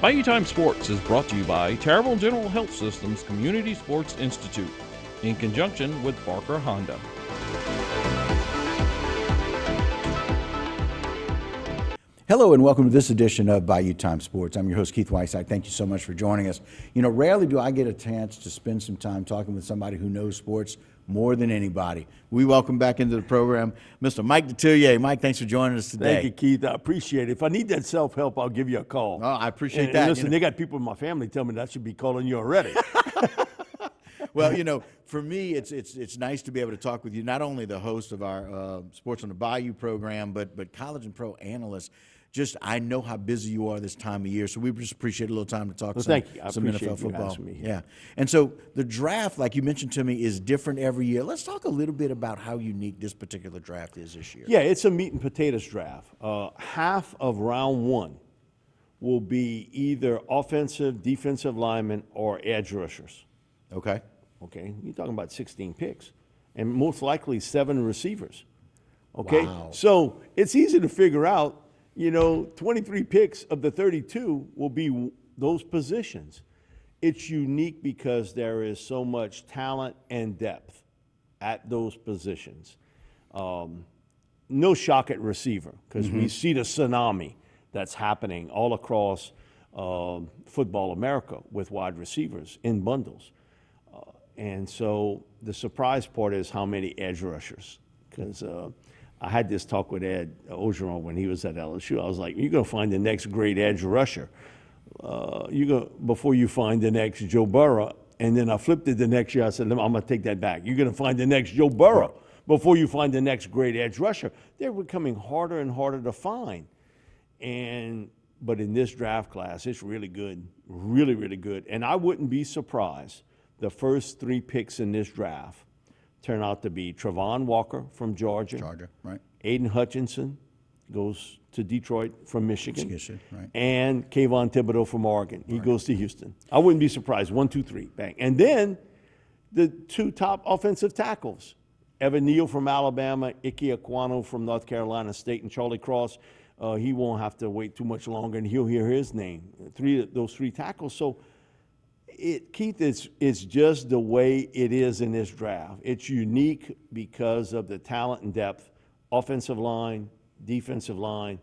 Bayou Time Sports is brought to you by Terrible General Health System's Community Sports Institute in conjunction with Barker Honda. Hello and welcome to this edition of Bayou Time Sports. I'm your host, Keith Whiteside. Thank you so much for joining us. You know, rarely do I get a chance to spend some time talking with somebody who knows sports more than anybody. We welcome back into the program Mr. Mike Detillier. Mike, thanks for joining us today. Thank you, Keith. I appreciate it. If I need that self-help, I'll give you a call. Oh, I appreciate and that. Listen, they got people in my family tell me that I should be calling you already. Well, you know, for me, it's nice to be able to talk with you, not only the host of our Sports on the Bayou program, but college and pro analyst. Just, I know how busy you are this time of year, so we just appreciate a little time to talk some NFL football. Yeah, and so the draft, like you mentioned to me, is different every year. Let's talk a little bit about how unique this particular draft is this year. Yeah, it's a meat and potatoes draft. Half of round one will be either offensive, defensive linemen, or edge rushers. Okay, you're talking about 16 picks, and most likely 7 receivers. Okay, wow. So it's easy to figure out. 23 picks of the 32 will be those positions. It's unique because there is so much talent and depth at those positions. No shock at receiver because we see the tsunami that's happening all across football America with wide receivers in bundles. And so the surprise part is how many edge rushers, because I had this talk with Ed Ogeron when he was at LSU. I was like, you're going to find the next great edge rusher before you find the next Joe Burrow. And then I flipped it the next year. I said, I'm going to take that back. You're going to find the next Joe Burrow before you find the next great edge rusher. They're becoming harder and harder to find. But in this draft class, it's really good, really, really good. And I wouldn't be surprised the first 3 picks in this draft turn out to be Travon Walker from Georgia. Right. Aiden Hutchinson goes to Detroit from Michigan. Right. And Kayvon Thibodeau from Oregon. He goes to Houston. I wouldn't be surprised. 1, 2, 3, bang. And then the 2 top offensive tackles, Evan Neal from Alabama, Ike Ekwonu from North Carolina State, and Charlie Cross. He won't have to wait too much longer, and he'll hear his name. Those 3 tackles. So, Keith, it's just the way it is in this draft. It's unique because of the talent and depth, offensive line, defensive line,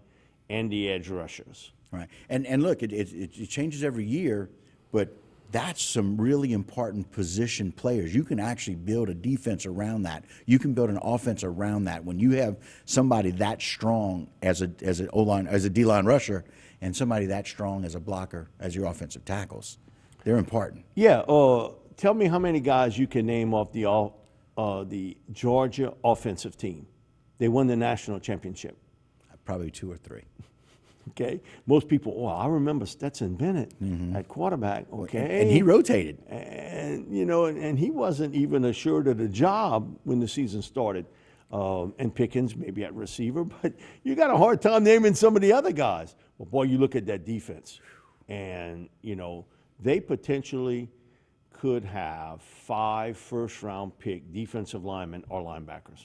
and the edge rushers. Right. And look, it changes every year, but that's some really important position players. You can actually build a defense around that. You can build an offense around that. When you have somebody that strong as a D-line rusher and somebody that strong as a blocker as your offensive tackles, they're important. Yeah. Tell me how many guys you can name off the Georgia offensive team. They won the national championship. Probably 2 or 3. Okay. Most people, I remember Stetson Bennett at quarterback. Okay. And he rotated. And, and he wasn't even assured of the job when the season started. And Pickens maybe at receiver, but you got a hard time naming some of the other guys. Well, boy, you look at that defense and, they potentially could have 5 first-round pick defensive linemen or linebackers.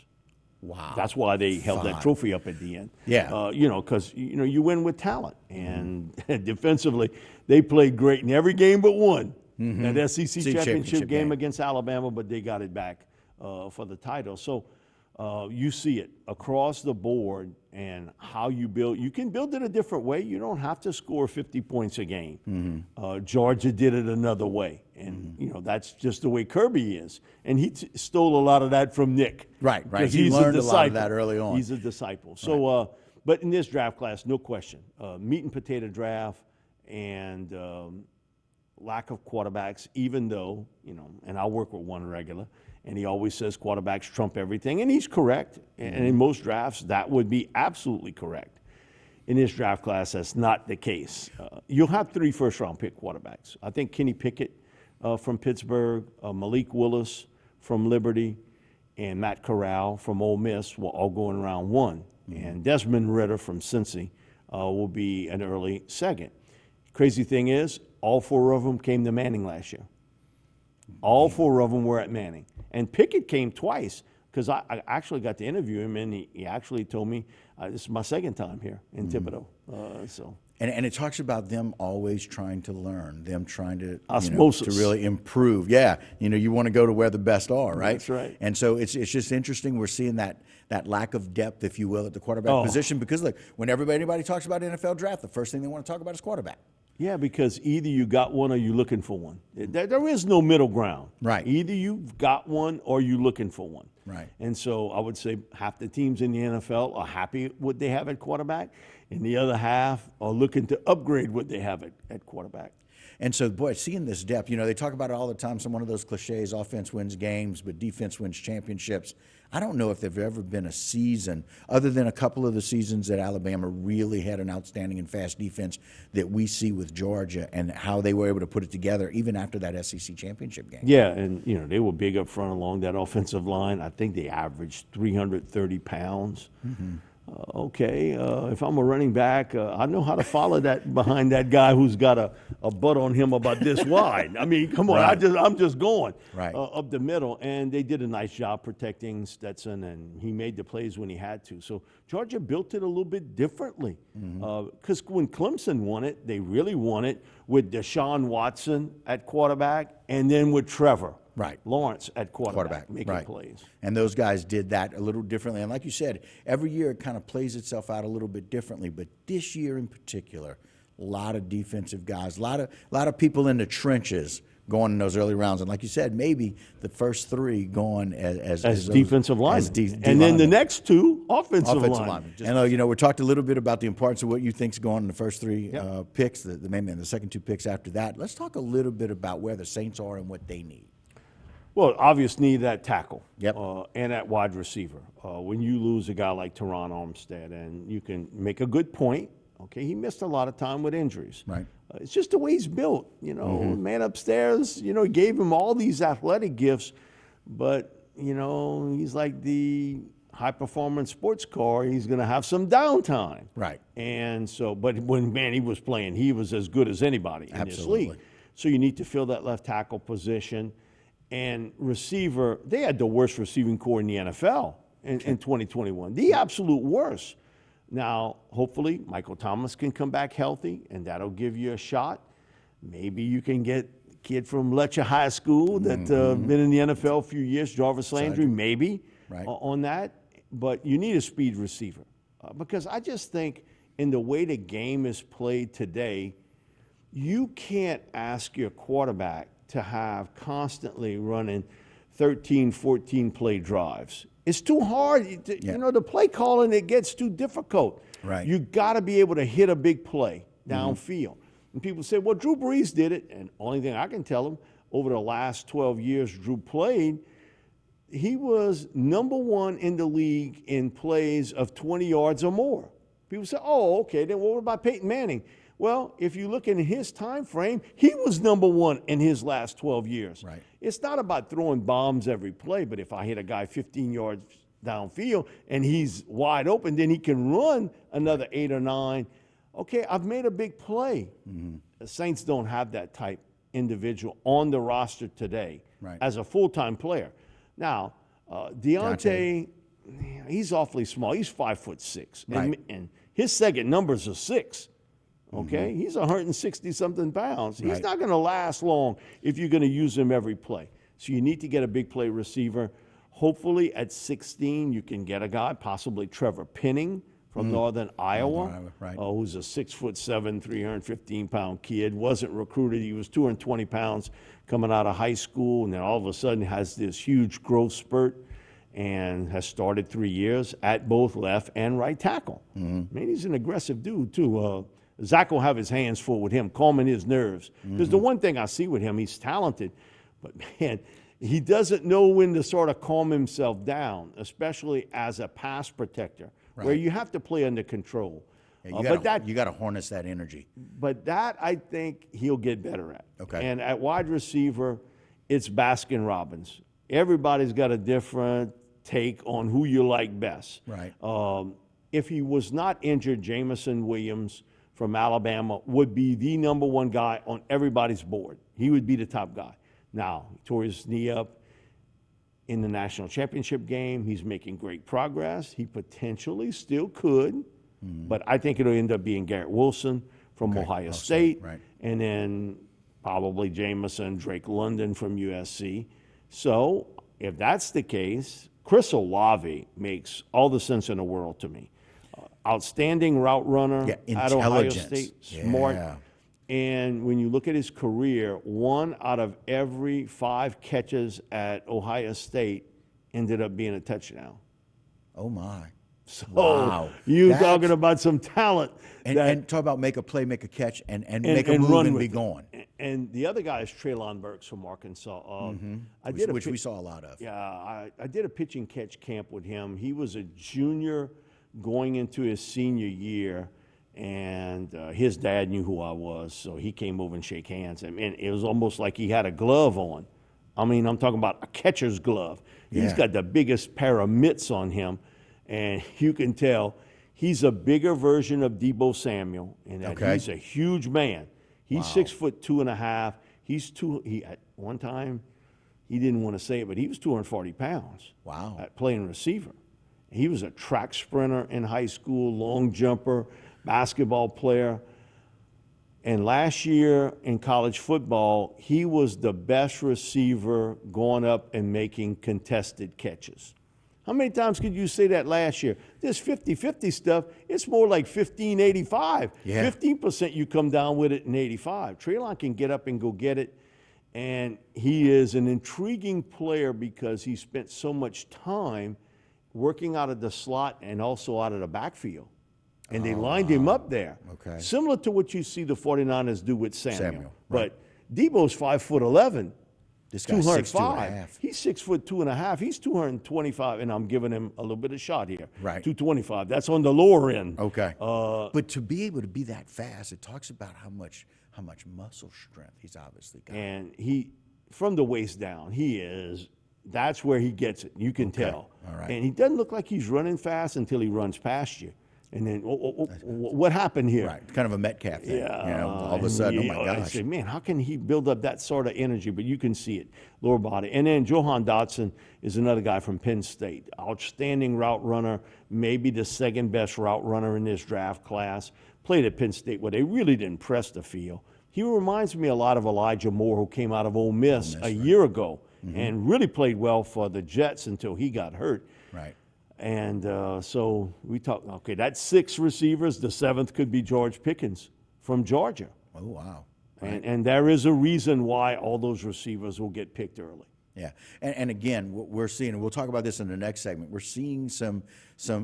Wow. That's why they held that trophy up at the end. Yeah. Because, you win with talent. And defensively, they played great in every game but one. That SEC championship game against Alabama, but they got it back for the title. So you see it across the board and how you build. You can build it a different way. You don't have to score 50 points a game. Georgia did it another way. And, that's just the way Kirby is. And he stole a lot of that from Nick. Right. He learned a lot of that early on. He's a disciple. So, but in this draft class, no question, meat and potato draft and lack of quarterbacks, even though, and I work with one regular, and he always says quarterbacks trump everything, and he's correct. And in most drafts, that would be absolutely correct. In this draft class, that's not the case. You'll have 3 first-round pick quarterbacks. I think Kenny Pickett from Pittsburgh, Malik Willis from Liberty, and Matt Corral from Ole Miss will all go in round 1. And Desmond Ridder from Cincy will be an early second. Crazy thing is, all 4 of them came to Manning last year. All 4 of them were at Manning. And Pickett came twice because I actually got to interview him, and he actually told me this is my second time here in Thibodeau. And it talks about them always trying to learn, them trying to Osmosis. to really improve. Yeah, you want to go to where the best are, right? That's right. And so it's just interesting. We're seeing that lack of depth, if you will, at the quarterback position, because look, when anybody talks about NFL draft, the first thing they want to talk about is quarterback. Yeah, because either you got one or you're looking for one. There is no middle ground. Right. Either you've got one or you're looking for one. Right. And so I would say half the teams in the NFL are happy with what they have at quarterback, and the other half are looking to upgrade what they have at quarterback. And so, boy, seeing this depth, they talk about it all the time. One of those cliches, offense wins games, but defense wins championships. I don't know if there've ever been a season, other than a couple of the seasons that Alabama really had an outstanding and fast defense, that we see with Georgia and how they were able to put it together even after that SEC championship game. Yeah, and, they were big up front along that offensive line. I think they averaged 330 pounds. Mm-hmm. If I'm a running back, I know how to follow that behind that guy who's got a butt on him about this wide. I mean, come on, Right. I'm just going Right. Up the middle, and they did a nice job protecting Stetson, and he made the plays when he had to. So Georgia built it a little bit differently, because when Clemson won it, they really won it with Deshaun Watson at quarterback, and then with Trevor. Right. Lawrence at quarterback making right. plays. And those guys did that a little differently. And like you said, every year it kind of plays itself out a little bit differently. But this year in particular, a lot of defensive guys, a lot of people in the trenches going in those early rounds. And like you said, maybe the first three going as defensive linemen. And then the next two, offensive linemen. And we talked a little bit about the importance of what you think's going in the first three picks, the second two picks after that. Let's talk a little bit about where the Saints are and what they need. Well, obvious need that tackle. Yep. And that wide receiver. When you lose a guy like Teron Armstead, and you can make a good point, okay, he missed a lot of time with injuries. Right. It's just the way he's built. Man upstairs, he gave him all these athletic gifts, but, he's like the high-performance sports car. He's going to have some downtime. Right. And so, but when Manny was playing, he was as good as anybody in this league. So you need to fill that left tackle position. And receiver, they had the worst receiving core in the NFL in 2021, the absolute worst. Now, hopefully, Michael Thomas can come back healthy, and that'll give you a shot. Maybe you can get a kid from Letcher High School that's been in the NFL a few years, Jarvis Landry, maybe on that. But you need a speed receiver because I just think in the way the game is played today, you can't ask your quarterback to have constantly running 13, 14 play drives. It's too hard. The play calling, it gets too difficult. Right. You got to be able to hit a big play downfield. And people say, well, Drew Brees did it. And only thing I can tell them, over the last 12 years Drew played, he was number one in the league in plays of 20 yards or more. People say, oh, okay, then what about Peyton Manning? Well, if you look in his time frame, he was number one in his last 12 years. Right. It's not about throwing bombs every play, but if I hit a guy 15 yards downfield and he's wide open, then he can run another 8 or 9. Okay, I've made a big play. The Saints don't have that type individual on the roster today as a full-time player. Now, Deontay, he's awfully small. He's 5'6", and his second numbers are 6. Okay, he's 160-something pounds. He's not going to last long if you're going to use him every play. So you need to get a big play receiver. Hopefully at 16 you can get a guy, possibly Trevor Penning from Northern Iowa, who's a 6'7", 315-pound kid. Wasn't recruited. He was 220 pounds coming out of high school, and then all of a sudden has this huge growth spurt and has started 3 years at both left and right tackle. Man, he's an aggressive dude, too. Zach will have his hands full with him, calming his nerves. Because the one thing I see with him, he's talented, but, man, he doesn't know when to sort of calm himself down, especially as a pass protector, where you have to play under control. Yeah, you got to harness that energy. But that, I think, he'll get better at. Okay. And at wide receiver, it's Baskin Robbins. Everybody's got a different take on who you like best. Right. If he was not injured, Jamison Williams from Alabama would be the number one guy on everybody's board. He would be the top guy. Now, he tore his knee up in the national championship game. He's making great progress. He potentially still could, but I think it'll end up being Garrett Wilson from Ohio State, right. and then probably Jameson, Drake London from USC. So if that's the case, Chris Olave makes all the sense in the world to me. Outstanding route runner at Ohio State, smart. Yeah. And when you look at his career, 1 out of every 5 catches at Ohio State ended up being a touchdown. Oh, my. So Wow. you talking about some talent. And talk about make a play, make a catch, and make a move run and with be it. gone. And the other guy is Treylon Burks from Arkansas. Which we saw a lot of. Yeah, I did a pitch and catch camp with him. He was a junior going into his senior year, and his dad knew who I was, so he came over and shake hands. I mean, it was almost like he had a glove on. I mean, I'm talking about a catcher's glove. He's Yeah. got the biggest pair of mitts on him, and you can tell he's a bigger version of Deebo Samuel, and that he's a huge man. He's 6'2.5". He at one time, he didn't want to say it, but he was 240 pounds. Wow. At playing receiver. He was a track sprinter in high school, long jumper, basketball player. And last year in college football, he was the best receiver going up and making contested catches. How many times could you say that last year? This 50-50 stuff, it's more like 15-85. Yeah. 15% you come down with it in 85. Treylon can get up and go get it. And he is an intriguing player because he spent so much time working out of the slot and also out of the backfield. And they lined him up there. Okay. Similar to what you see the 49ers do with Samuel. Right. But Debo's 5'11". This guy's 6'2.5". He's 6'2.5". He's 225, and I'm giving him a little bit of shot here. Right. 225. That's on the lower end. Okay. But to be able to be that fast, it talks about how much muscle strength he's obviously got. And he, from the waist down, that's where he gets it. You can tell. All right. And he doesn't look like he's running fast until he runs past you. And then, what happened here? Right, kind of a Metcalf thing. Yeah. You know, all of a sudden, oh my I gosh. say, man, how can he build up that sort of energy? But you can see it, lower body. And then Johan Dotson is another guy from Penn State. Outstanding route runner, maybe the second best route runner in this draft class. Played at Penn State where they really didn't press the field. He reminds me a lot of Elijah Moore, who came out of Ole Miss a year ago and really played well for the Jets until he got hurt. Right. And so we talk, okay, that's 6 receivers. The 7th could be George Pickens from Georgia. Oh, wow. And there is a reason why all those receivers will get picked early. Yeah, and again, what we're seeing, and we'll talk about this in the next segment, we're seeing some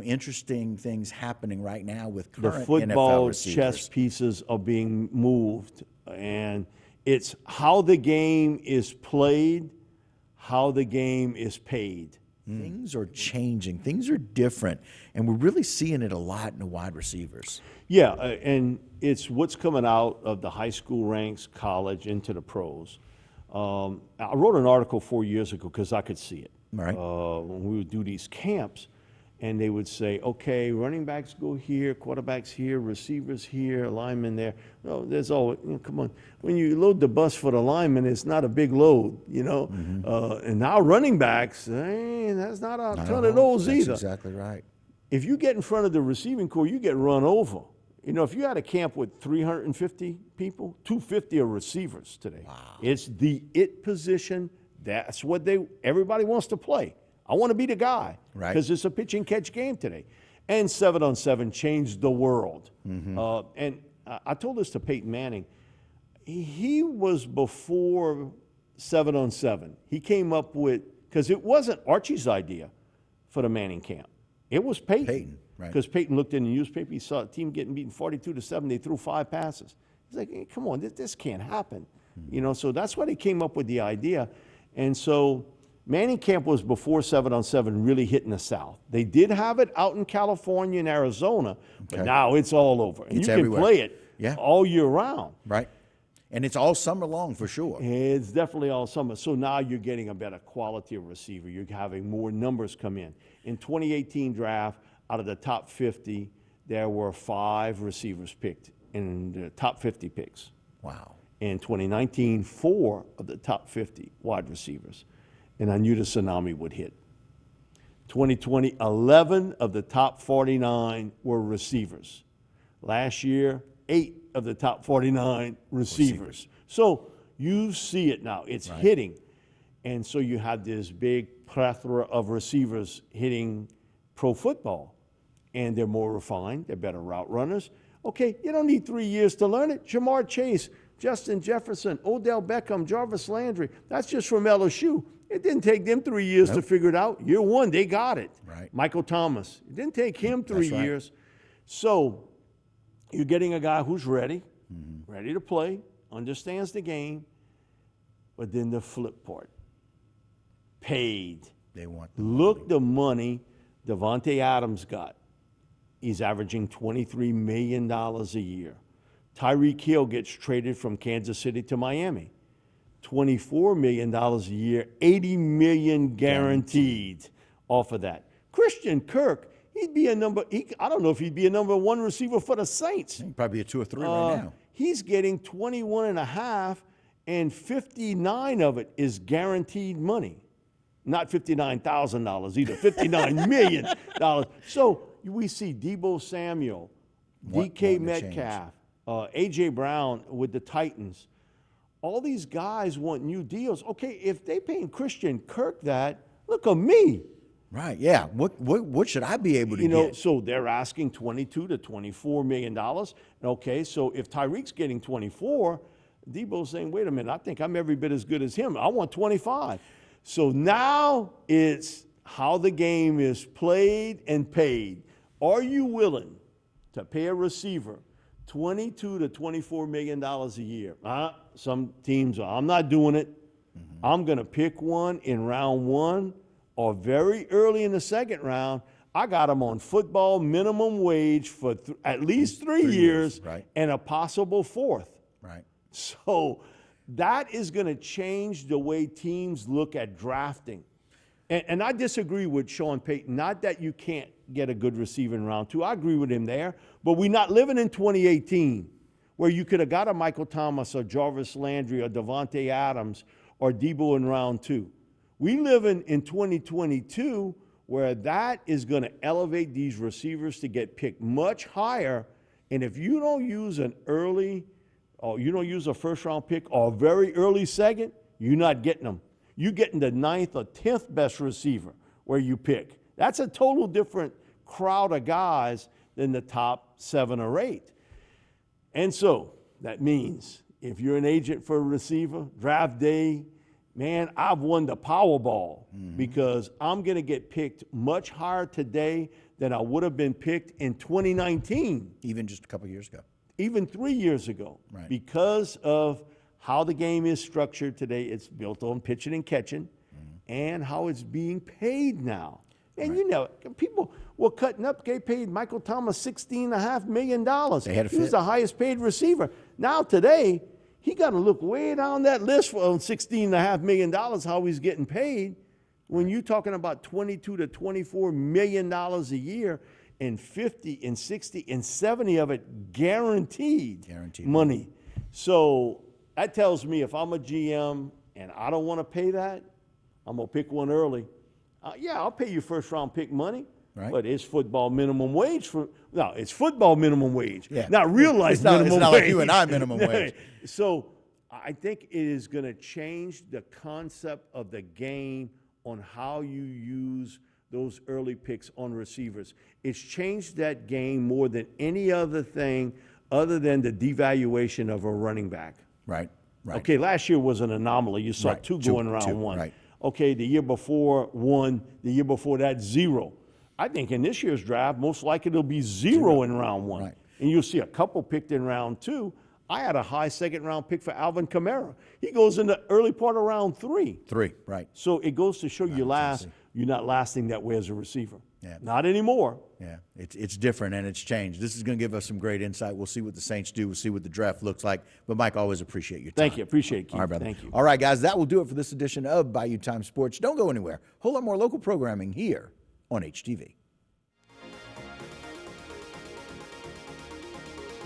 interesting things happening right now with current The NFL football receivers. chess pieces are being moved, and it's how the game is played, how the game is paid. Things are changing. Things are different, and we're really seeing it a lot in the wide receivers. Yeah, and it's what's coming out of the high school ranks, college, into the pros. I wrote an article 4 years ago because I could see it. Right. When we would do these camps, and they would say, okay, running backs go here, quarterbacks here, receivers here, linemen there. No, there's always, come on. When you load the bus for the linemen, it's not a big load, And now running backs, that's not a ton of those either. That's exactly right. If you get in front of the receiving corps, you get run over. If you had a camp with 350 people, 250 are receivers today. Wow. It's the it position. That's what everybody wants to play. I want to be the guy. Right. Because it's a pitch and catch game today. And 7-on-7 changed the world. And I told this to Peyton Manning. He was before 7-on-7. He came up with, because it wasn't Archie's idea for the Manning camp. It was Peyton. Peyton, right. Because Peyton looked in the newspaper, he saw a team getting beaten 42-7. They threw 5 passes. He's like, hey, come on, this can't happen. So that's why they came up with the idea. And so Manning camp was before 7-on-7 really hitting the South. They did have it out in California and Arizona, but now it's all over. And It's you everywhere. can play it all year round. Right. And it's all summer long for sure. It's definitely all summer. So now you're getting a better quality of receiver. You're having more numbers come in. In 2018 draft, out of the top 50, there were 5 receivers picked in the top 50 picks. Wow. In 2019, 4 of the top 50 wide receivers. And I knew the tsunami would hit. 2020, 11 of the top 49 were receivers. Last year, 8 of the top 49 receivers. So you see it now. It's hitting. And so you have this big plethora of receivers hitting pro football. And they're more refined. They're better route runners. Okay, you don't need 3 years to learn it. Jamar Chase, Justin Jefferson, Odell Beckham, Jarvis Landry. That's just from LSU. It didn't take them 3 years to figure it out. Year one, they got it. Right. Michael Thomas. It didn't take him 3 years. So you're getting a guy who's ready, ready to play, understands the game, but then the flip part. Paid. They want the Look the money Devontae Adams got. He's averaging $23 million a year. Tyreek Hill gets traded from Kansas City to Miami. $24 million a year, $80 million guaranteed off of that. Christian Kirk, he'd be I don't know if he'd be a number one receiver for the Saints. Probably a 2 or 3 right now. He's getting 21 and a half, and 59 of it is guaranteed money. Not $59,000 either, $59 million. So we see Deebo Samuel, DK Metcalf, A.J. Brown with the Titans. All these guys want new deals. Okay, if they paying Christian Kirk that, look at me. Right, yeah. What should I be able to get? So they're asking $22 to $24 million. Okay, so if Tyreek's getting 24, Debo's saying, wait a minute, I think I'm every bit as good as him. I want 25. So now it's how the game is played and paid. Are you willing to pay a receiver $22 to $24 million a year? Some teams are. I'm not doing it. I'm going to pick one in round one or very early in the second round. I got him on football minimum wage for at least 3 years right. and a possible fourth. Right. So that is going to change the way teams look at drafting. And I disagree with Sean Payton. Not that you can't get a good receiver in round two. I agree with him there. But we're not living in 2018 where you could have got a Michael Thomas or Jarvis Landry or Devontae Adams or Debo in round two. We live in 2022 where that is going to elevate these receivers to get picked much higher. And if you don't use an early or you don't use a first-round pick or a very early second, you're not getting them. You're getting the 9th or 10th best receiver where you pick. That's a total different crowd of guys than the top 7 or 8. And so that means if you're an agent for a receiver, draft day, man, I've won the Powerball because I'm going to get picked much higher today than I would have been picked in 2019. Even just a couple years ago. Even 3 years ago. Right. Because of how the game is structured today. It's built on pitching and catching and how it's being paid now. And you know, people were cutting up. They paid Michael Thomas $16.5 million. They had a fit. He was the highest paid receiver. Now today, he got to look way down that list for $16.5 million, how he's getting paid. When you're talking about $22 to $24 million a year and 50 and 60 and 70 of it guaranteed money. So that tells me if I'm a GM and I don't want to pay that, I'm going to pick one early. I'll pay you first-round pick money, but it's football minimum wage. It's football minimum wage, not real life minimum wage. It's not like you and I minimum wage. So I think it is going to change the concept of the game on how you use those early picks on receivers. It's changed that game more than any other thing other than the devaluation of a running back. Right. Okay, last year was an anomaly. You saw two going round one. Right. Okay, the year before, 1. The year before that, 0. I think in this year's draft, most likely it'll be 0 in round 1. Right. And you'll see a couple picked in round 2. I had a high second-round pick for Alvin Kamara. He goes in the early part of round 3. 3, right. So it goes to show you're not lasting that way as a receiver. Yeah. Not anymore. Yeah, it's different and it's changed. This is going to give us some great insight. We'll see what the Saints do. We'll see what the draft looks like. But, Mike, always appreciate your time. Thank you. Appreciate it, Keith. All right, brother. Thank you. All right, guys, that will do it for this edition of Bayou Time Sports. Don't go anywhere. Whole lot more local programming here on HTV.